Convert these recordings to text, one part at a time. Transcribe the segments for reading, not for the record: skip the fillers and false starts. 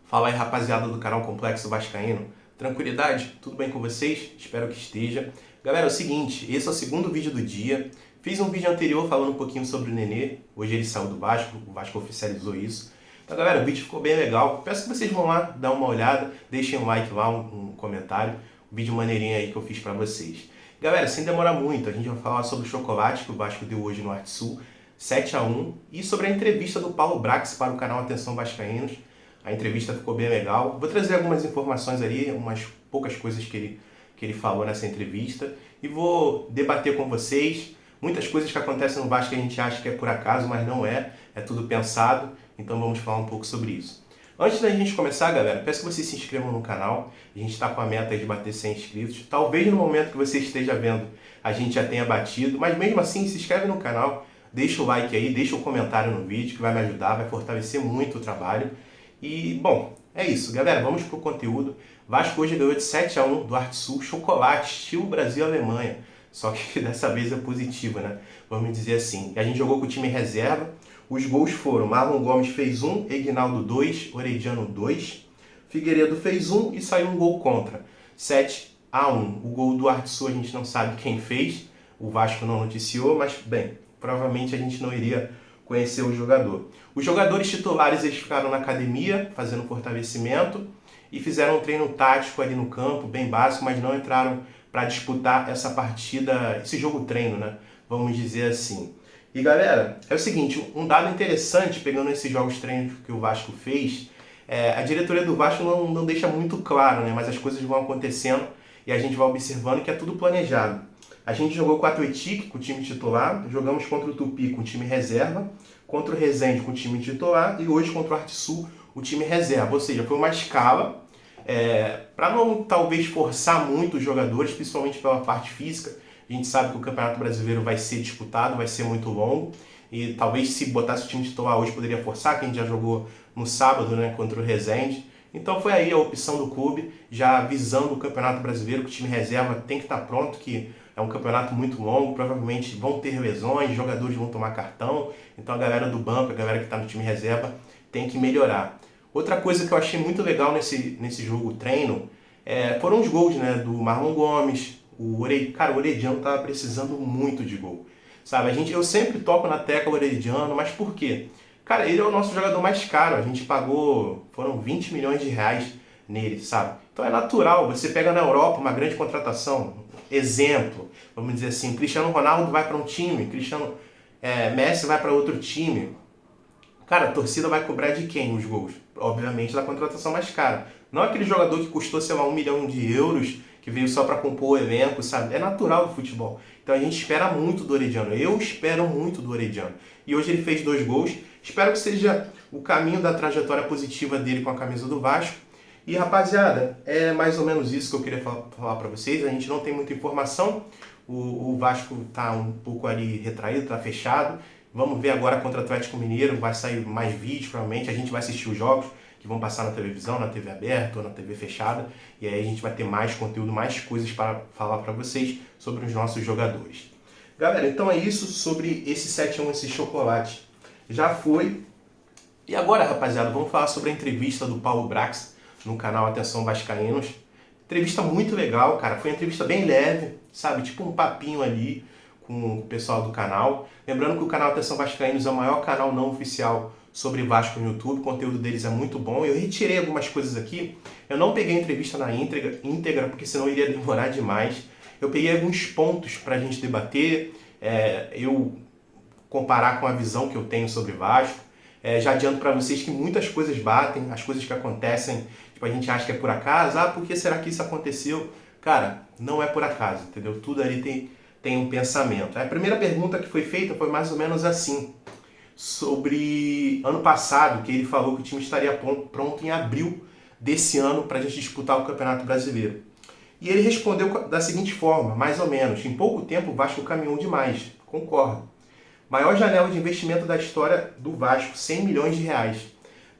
Fala aí, rapaziada do canal Complexo Vascaíno. Tranquilidade? Tudo bem com vocês? Espero que esteja. Galera, é o seguinte, esse é o segundo vídeo do dia. Fiz um vídeo anterior falando um pouquinho sobre o Nenê. Hoje ele saiu do Vasco, o Vasco oficializou isso. Então, galera, o vídeo ficou bem legal. Peço que vocês vão lá dar uma olhada, deixem um like lá, um comentário. Um vídeo maneirinho aí que eu fiz pra vocês. Galera, sem demorar muito, a gente vai falar sobre o chocolate que o Vasco deu hoje no Arte Sul, 7-1, e sobre a entrevista do Paulo Brax para o canal Atenção Vascaínos. A entrevista ficou bem legal. Vou trazer algumas informações ali, umas poucas coisas que ele falou nessa entrevista. E vou debater com vocês muitas coisas que acontecem no Vasco que a gente acha que é por acaso, mas não é. É tudo pensado. Então vamos falar um pouco sobre isso. Antes da gente começar, galera, peço que vocês se inscrevam no canal. A gente está com a meta de bater 100 inscritos. Talvez no momento que você esteja vendo a gente já tenha batido. Mas mesmo assim, se inscreve no canal. Deixa o like aí, deixa o comentário no vídeo que vai me ajudar, vai fortalecer muito o trabalho. E, bom, é isso, galera, vamos pro conteúdo. Vasco hoje ganhou de 7-1 do Arte Sul, chocolate, estilo Brasil e Alemanha. Só que dessa vez é positivo, né? Vamos dizer assim. A gente jogou com o time reserva. Os gols foram: Marlon Gomes fez 1, Egnaldo 2, Orediano 2. Figueiredo fez 1 e saiu um gol contra. 7-1. O gol do Arte Sul a gente não sabe quem fez. O Vasco não noticiou, mas, bem, provavelmente a gente não iria conhecer o jogador. Os jogadores titulares eles ficaram na academia, fazendo fortalecimento, e fizeram um treino tático ali no campo, bem básico, mas não entraram para disputar essa partida, esse jogo treino, né? Vamos dizer assim. E galera, é o seguinte, um dado interessante, pegando esses jogos treinos que o Vasco fez, a diretoria do Vasco não deixa muito claro, né? Mas as coisas vão acontecendo e a gente vai observando que é tudo planejado. A gente jogou com o Atlético, com o time titular, jogamos contra o Tupi com o time reserva, contra o Resende com o time titular e hoje contra o Arte Sul o time reserva. Ou seja, foi uma escala para não talvez forçar muito os jogadores, principalmente pela parte física. A gente sabe que o Campeonato Brasileiro vai ser disputado, vai ser muito longo e talvez se botasse o time titular hoje poderia forçar, que a gente já jogou no sábado, né, contra o Resende. Então foi aí a opção do clube, já visando o Campeonato Brasileiro, que o time reserva tem que estar pronto, que é um campeonato muito longo, provavelmente vão ter lesões, jogadores vão tomar cartão, então a galera do banco, a galera que está no time reserva tem que melhorar. Outra coisa que eu achei muito legal nesse jogo treino foram os gols, né, do Marlon Gomes. Cara, o Orediano estava precisando muito de gol, sabe? Eu sempre toco na tecla Orediano, mas por quê? Cara, ele é o nosso jogador mais caro, a gente pagou, foram 20 milhões de reais nele, sabe? Então é natural, você pega na Europa uma grande contratação, exemplo, vamos dizer assim, Cristiano Ronaldo vai para um time, Messi vai para outro time. Cara, a torcida vai cobrar de quem os gols? Obviamente da contratação mais cara. Não aquele jogador que custou, sei lá, 1 milhão de euros, que veio só para compor o elenco, sabe? É natural do futebol. Então a gente espera muito do Orediano. Eu espero muito do Orediano. E hoje ele fez 2 gols. Espero que seja o caminho da trajetória positiva dele com a camisa do Vasco. E rapaziada, é mais ou menos isso que eu queria falar para vocês. A gente não tem muita informação. O Vasco tá um pouco ali retraído, tá fechado. Vamos ver agora contra o Atlético Mineiro, vai sair mais vídeos provavelmente. A gente vai assistir os jogos que vão passar na televisão, na TV aberta ou na TV fechada. E aí a gente vai ter mais conteúdo, mais coisas para falar para vocês sobre os nossos jogadores. Galera, então é isso sobre esse 7-1, esse chocolate. Já foi. E agora, rapaziada, vamos falar sobre a entrevista do Paulo Brax no canal Atenção Vascaínos. Entrevista muito legal, cara. Foi uma entrevista bem leve, sabe? Tipo um papinho ali com o pessoal do canal. Lembrando que o canal Atenção Vascaínos é o maior canal não oficial sobre Vasco no YouTube. O conteúdo deles é muito bom. Eu retirei algumas coisas aqui. Eu não peguei a entrevista na íntegra porque senão iria demorar demais. Eu peguei alguns pontos para a gente debater, eu comparar com a visão que eu tenho sobre Vasco. Já adianto para vocês que muitas coisas batem, as coisas que acontecem, tipo, a gente acha que é por acaso. Ah, por que será que isso aconteceu? Cara, não é por acaso, entendeu? Tudo ali tem um pensamento. A primeira pergunta que foi feita foi mais ou menos assim, sobre ano passado, que ele falou que o time estaria pronto em abril desse ano para a gente disputar o Campeonato Brasileiro. E ele respondeu da seguinte forma, mais ou menos: em pouco tempo o Vasco caminhou demais. Concordo. Maior janela de investimento da história do Vasco, 100 milhões de reais.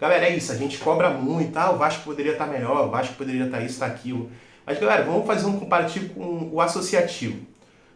Galera, é isso, a gente cobra muito, o Vasco poderia estar melhor, o Vasco poderia estar isso, estar aquilo. Mas galera, vamos fazer um comparativo com o associativo.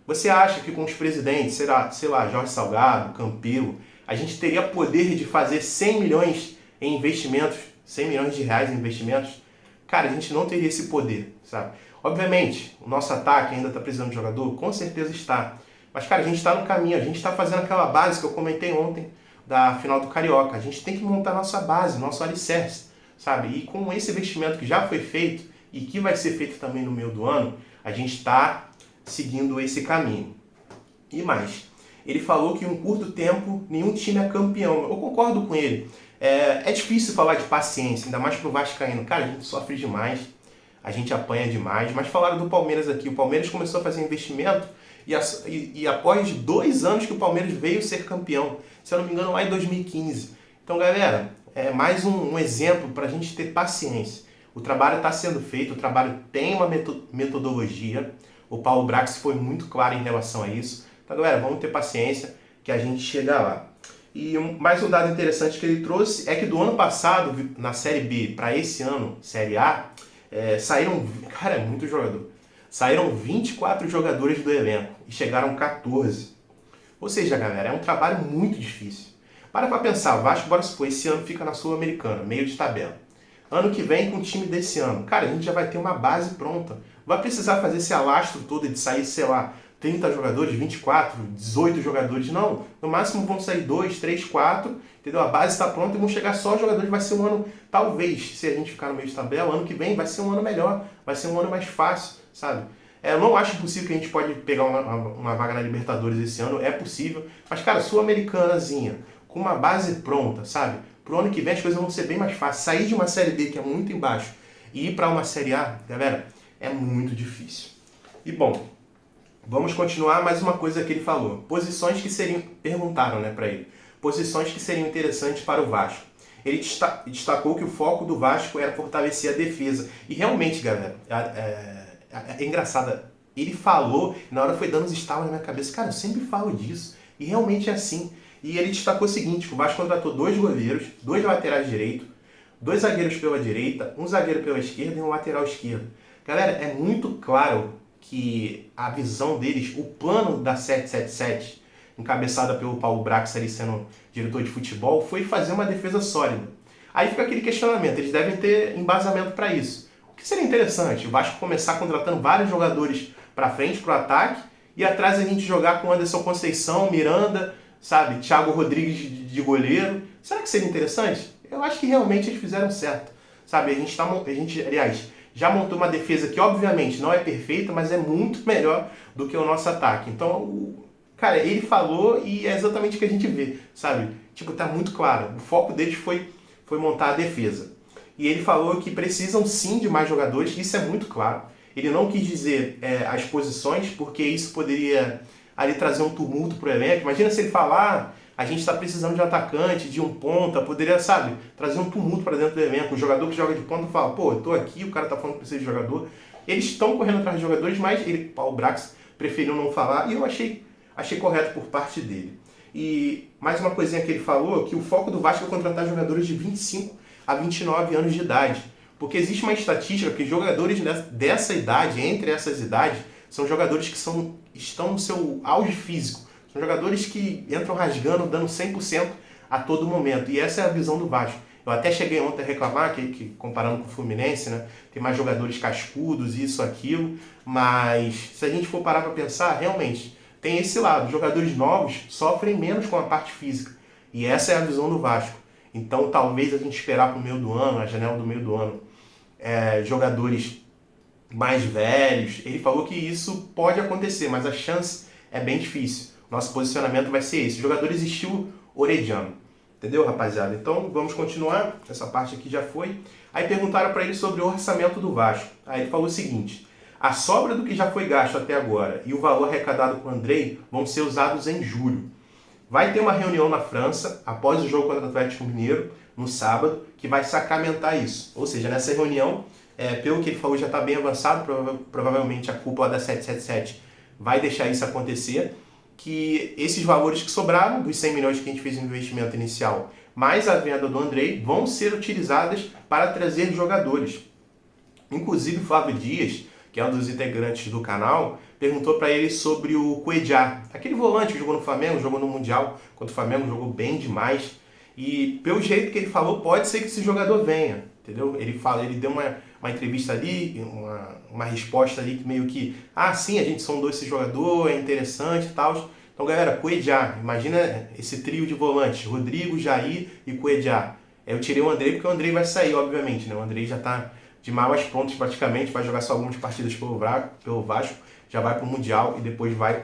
Você acha que com os presidentes, sei lá, Jorge Salgado, Campelo, a gente teria poder de fazer 100 milhões em investimentos 100 milhões de reais em investimentos, cara, a gente não teria esse poder, sabe? Obviamente, o nosso ataque ainda está precisando de jogador, com certeza está. Mas, cara, a gente está no caminho, a gente está fazendo aquela base que eu comentei ontem da final do Carioca. A gente tem que montar nossa base, nosso alicerce, sabe? E com esse investimento que já foi feito e que vai ser feito também no meio do ano, a gente está seguindo esse caminho. E mais, ele falou que em um curto tempo nenhum time é campeão. Eu concordo com ele. É difícil falar de paciência, ainda mais pro vascaíno. Cara, a gente sofre demais, a gente apanha demais. Mas falaram do Palmeiras aqui. O Palmeiras começou a fazer investimento e após 2 anos que o Palmeiras veio ser campeão. Se eu não me engano, lá em 2015. Então, galera, é mais um exemplo para a gente ter paciência. O trabalho está sendo feito, o trabalho tem uma metodologia. O Paulo Brax foi muito claro em relação a isso. Então, galera, vamos ter paciência que a gente chega lá. E mais um dado interessante que ele trouxe é que do ano passado, na Série B, para esse ano, Série A, saíram, cara, é muito jogador. Saíram 24 jogadores do elenco e chegaram 14. Ou seja, galera, é um trabalho muito difícil. Para pensar, o Vasco, bora supor, esse ano fica na Sul-Americana, meio de tabela. Ano que vem, com o time desse ano, cara, a gente já vai ter uma base pronta. Vai precisar fazer esse alastro todo de sair, sei lá, 30 jogadores, 24, 18 jogadores, não. No máximo vão sair 2, 3, 4, entendeu? A base está pronta e vão chegar só jogadores. Vai ser um ano, talvez, se a gente ficar no meio de tabela, ano que vem vai ser um ano melhor, vai ser um ano mais fácil, sabe? Eu não acho possível que a gente pode pegar uma vaga na Libertadores esse ano, é possível. Mas, cara, Sul-Americanazinha, com uma base pronta, sabe? Pro ano que vem as coisas vão ser bem mais fáceis. Sair de uma Série B, que é muito embaixo, e ir para uma Série A, galera, é muito difícil. E, bom, vamos continuar. Mais uma coisa que ele falou. Posições que seriam... Perguntaram, né, para ele. Posições que seriam interessantes para o Vasco. Ele destacou que o foco do Vasco era fortalecer a defesa. E realmente, galera, é engraçado. Ele falou, na hora foi dando uns estalos na minha cabeça. Cara, eu sempre falo disso. E realmente é assim. E ele destacou o seguinte, que o Vasco contratou 2 goleiros, 2 laterais direitos, 2 zagueiros pela direita, um zagueiro pela esquerda e um lateral esquerdo. Galera, é muito claro que a visão deles, o plano da 777, encabeçada pelo Paulo Brax ali sendo diretor de futebol, foi fazer uma defesa sólida. Aí fica aquele questionamento, eles devem ter embasamento para isso. O que seria interessante? O Vasco começar contratando vários jogadores para frente, para o ataque, e atrás a gente jogar com Anderson Conceição, Miranda, sabe, Thiago Rodrigues de goleiro. Será que seria interessante? Eu acho que realmente eles fizeram certo. Sabe, a gente, aliás, já montou uma defesa que obviamente não é perfeita, mas é muito melhor do que o nosso ataque. Então, cara, ele falou e é exatamente o que a gente vê, sabe? Tipo, tá muito claro. O foco deles foi montar a defesa. E ele falou que precisam sim de mais jogadores, isso é muito claro. Ele não quis dizer as posições, porque isso poderia ali trazer um tumulto pro elenco. Imagina se ele falar, a gente está precisando de um atacante, de um ponta, poderia, sabe, trazer um tumulto para dentro do elenco. O jogador que joga de ponta fala, pô, eu tô aqui, o cara tá falando que precisa de jogador. Eles estão correndo atrás de jogadores, mas ele, Paulo Brax, preferiu não falar, e eu achei correto por parte dele. E mais uma coisinha que ele falou, que o foco do Vasco é contratar jogadores de 25 a 29 anos de idade. Porque existe uma estatística que jogadores dessa idade, entre essas idades, são jogadores que estão no seu auge físico. São jogadores que entram rasgando, dando 100% a todo momento. E essa é a visão do Vasco. Eu até cheguei ontem a reclamar que comparando com o Fluminense, né, tem mais jogadores cascudos, isso, aquilo. Mas se a gente for parar para pensar, realmente, tem esse lado. Jogadores novos sofrem menos com a parte física. E essa é a visão do Vasco. Então talvez a gente esperar para o meio do ano, a janela do meio do ano, jogadores mais velhos. Ele falou que isso pode acontecer, mas a chance é bem difícil. Nosso posicionamento vai ser esse. Jogadores estilo Orediano. Entendeu, rapaziada? Então vamos continuar. Essa parte aqui já foi. Aí perguntaram para ele sobre o orçamento do Vasco. Aí ele falou o seguinte: a sobra do que já foi gasto até agora e o valor arrecadado com o Andrei vão ser usados em julho. Vai ter uma reunião na França, após o jogo contra o Atlético Mineiro, no sábado, que vai sacramentar isso. Ou seja, nessa reunião, pelo que ele falou, já está bem avançado, provavelmente a cúpula da 777 vai deixar isso acontecer, que esses valores que sobraram, dos 100 milhões que a gente fez no investimento inicial, mais a venda do Andrei, vão ser utilizadas para trazer jogadores. Inclusive o Flávio Dias, que é um dos integrantes do canal, perguntou para ele sobre o Cuejá, aquele volante que jogou no Flamengo, jogou no Mundial contra o Flamengo, jogou bem demais. E pelo jeito que ele falou, pode ser que esse jogador venha, entendeu? Ele deu uma entrevista ali, uma resposta ali que meio que, sim, a gente sondou esse jogador, é interessante e tal. Então, galera, Cuejá, imagina esse trio de volantes, Rodrigo, Jair e Cuejá. Eu tirei o Andrei porque o Andrei vai sair, obviamente, né? O Andrei já tá de malas prontas praticamente, vai jogar só algumas partidas pelo Vasco, já vai pro Mundial e depois vai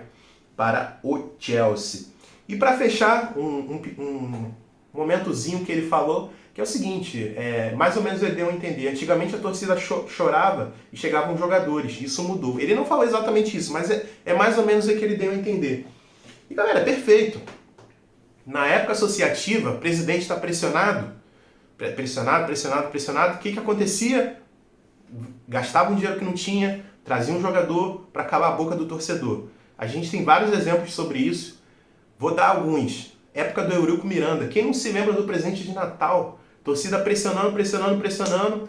para o Chelsea. E para fechar, um momentozinho que ele falou, que é o seguinte, mais ou menos ele deu a entender. Antigamente a torcida chorava e chegavam jogadores, isso mudou. Ele não falou exatamente isso, mas é mais ou menos o que ele deu a entender. E galera, perfeito. Na época associativa, o presidente está pressionado, o que acontecia? Gastava um dinheiro que não tinha, trazia um jogador para calar a boca do torcedor. A gente tem vários exemplos sobre isso. Vou dar alguns. Época do Eurico Miranda. Quem não se lembra do presente de Natal? Torcida pressionando.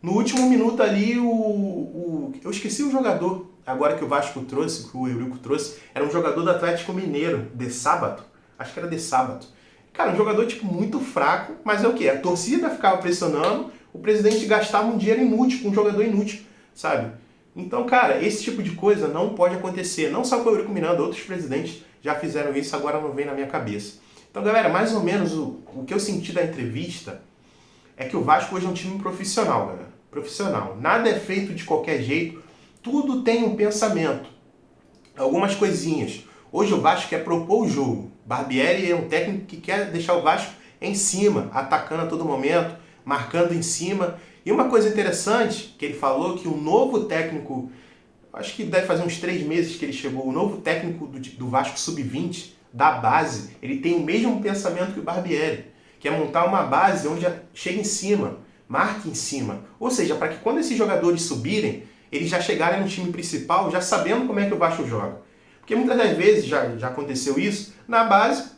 No último minuto ali, eu esqueci o jogador, agora que o Vasco trouxe, que o Eurico trouxe, era um jogador do Atlético Mineiro, de sábado. Acho que era de sábado. Cara, um jogador tipo muito fraco, mas é o quê? A torcida ficava pressionando, o presidente gastava um dinheiro inútil com um jogador inútil, sabe? Então, cara, esse tipo de coisa não pode acontecer. Não só com o Eurico Miranda, outros presidentes já fizeram isso, agora não vem na minha cabeça. Então, galera, mais ou menos o que eu senti da entrevista é que o Vasco hoje é um time profissional, galera. Profissional. Nada é feito de qualquer jeito, tudo tem um pensamento. Algumas coisinhas. Hoje o Vasco quer propor o jogo. Barbieri é um técnico que quer deixar o Vasco em cima, atacando a todo momento, marcando em cima. E uma coisa interessante que ele falou, que o novo técnico, acho que deve fazer uns 3 meses que ele chegou, o novo técnico do Vasco Sub-20, da base, ele tem o mesmo pensamento que o Barbieri, que é montar uma base onde chega em cima, marque em cima. Ou seja, para que quando esses jogadores subirem, eles já chegarem no time principal, já sabendo como é que o Vasco joga. Porque muitas das vezes já aconteceu isso, na base,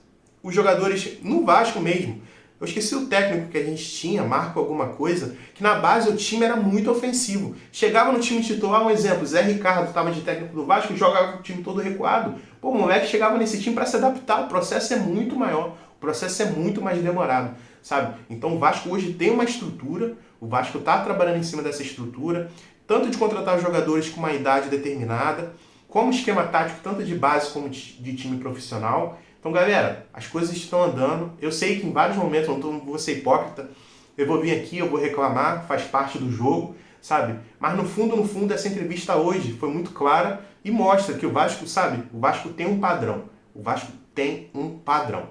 os jogadores, no Vasco mesmo, eu esqueci o técnico que a gente tinha, Marco alguma coisa, que na base o time era muito ofensivo. Chegava no time titular, um exemplo, Zé Ricardo estava de técnico do Vasco e jogava com o time todo recuado. Pô, o moleque chegava nesse time para se adaptar, o processo é muito maior, o processo é muito mais demorado, sabe? Então o Vasco hoje tem uma estrutura, o Vasco está trabalhando em cima dessa estrutura, tanto de contratar jogadores com uma idade determinada, como esquema tático, tanto de base como de time profissional. Então, galera, as coisas estão andando. Eu sei que em vários momentos, eu não vou ser hipócrita, eu vou vir aqui, eu vou reclamar, faz parte do jogo, sabe? Mas no fundo, essa entrevista hoje foi muito clara e mostra que o Vasco, sabe? O Vasco tem um padrão. O Vasco tem um padrão.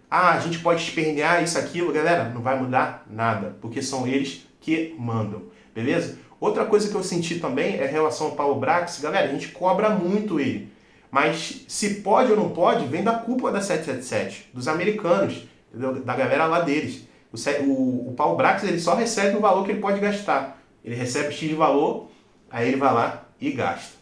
A gente pode espernear isso, aquilo, galera, não vai mudar nada, porque são eles que mandam, beleza? Outra coisa que eu senti também é em relação ao Paulo Brax, galera, a gente cobra muito ele. Mas se pode ou não pode, vem da cúpula da 777, dos americanos, entendeu? Da galera lá deles. O Paulo Brax, ele só recebe o valor que ele pode gastar. Ele recebe X de valor, aí ele vai lá e gasta.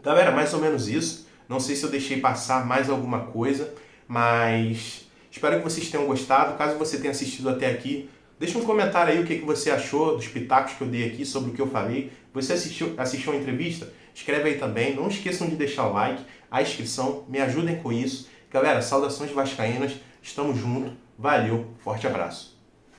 Galera, mais ou menos isso. Não sei se eu deixei passar mais alguma coisa, mas espero que vocês tenham gostado. Caso você tenha assistido até aqui, deixa um comentário aí o que você achou dos pitacos que eu dei aqui sobre o que eu falei. Você assistiu a entrevista? Escreve aí também. Não esqueçam de deixar o like, a inscrição. Me ajudem com isso. Galera, saudações vascaínas. Estamos juntos. Valeu. Forte abraço.